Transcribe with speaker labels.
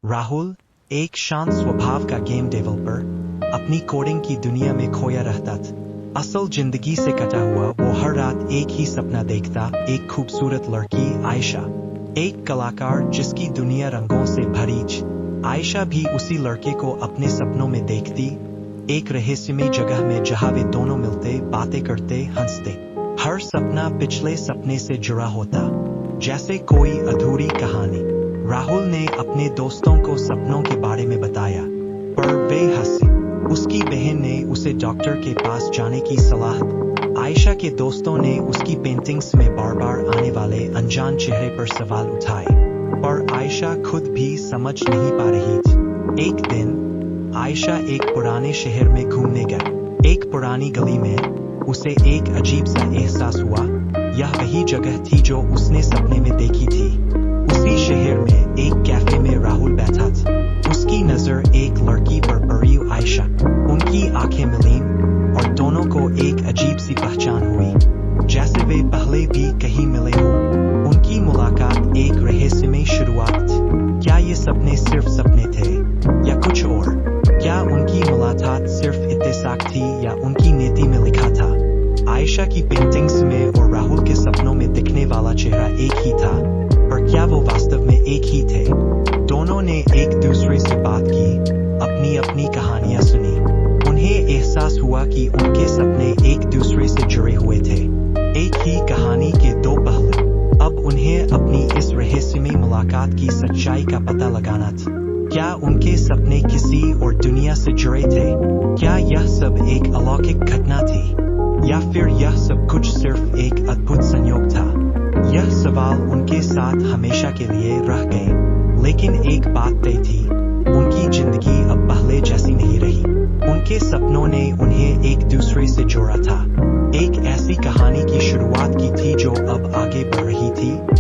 Speaker 1: राहुल, एक शांत स्वभाव का गेम डेवलपर, अपनी कोडिंग की दुनिया में खोया रहता था। असल जिंदगी से कटा हुआ वो हर रात एक ही सपना देखता, एक खूबसूरत लड़की आयशा, एक कलाकार जिसकी दुनिया रंगों से भरी। आयशा भी उसी लड़के को अपने सपनों में देखती, एक रहस्यमय जगह में जहां वे दोनों मिलते, बातें करते, हंसते। हर सपना पिछले सपने से जुड़ा होता, जैसे कोई अधूरी कहानी। राहुल ने अपने दोस्तों को सपनों के बारे में बताया, पर वे हंसे। उसकी बहन ने उसे डॉक्टर के पास जाने की सलाह दी। आयशा के दोस्तों ने उसकी पेंटिंग्स में बार बार आने वाले अनजान चेहरे पर सवाल उठाए, पर आयशा खुद भी समझ नहीं पा रही थी। एक दिन आयशा एक पुराने शहर में घूमने गई। एक पुरानी गली में उसे एक अजीब सा एहसास हुआ, यह वही जगह थी जो उसने सपने में देखी थी। उसी शहर में एक कैफे में राहुल बैठा था। उसकी नजर एक लड़की पर पड़ी, आयशा। उनकी आंखें मिलीं और दोनों को एक अजीब सी पहचान हुई, जैसे वे पहले भी कहीं मिले हो। उनकी मुलाकात एक रहस्यमय शुरुआत थी। क्या ये सपने सिर्फ सपने थे या कुछ और? क्या उनकी मुलाकात सिर्फ इत्तेफाक थी या उनकी नीति में लिखा था? आयशा की पेंटिंग्स में और राहुल के सपनों में दिखने वाला चेहरा एक ही था, पर क्या वो वास्तव में एक ही थे? दोनों ने एक दूसरे से बात की, अपनी अपनी कहानियां सुनी। उन्हें एहसास हुआ कि उनके सपने एक दूसरे से जुड़े हुए थे, एक ही कहानी के दो पहलू। अब उन्हें अपनी इस रहस्यमय मुलाकात की सच्चाई का पता लगाना था। क्या उनके सपने किसी और दुनिया से जुड़े थे? क्या यह सब एक अलौकिक घटना थी, या फिर यह सब कुछ सिर्फ एक अद्भुत संयोग था? यह सवाल उनके साथ हमेशा के लिए रह गए। लेकिन एक बात तय थी, उनकी जिंदगी अब पहले जैसी नहीं रही। उनके सपनों ने उन्हें एक दूसरे से जोड़ा था, एक ऐसी कहानी की शुरुआत की थी जो अब आगे बढ़ रही थी।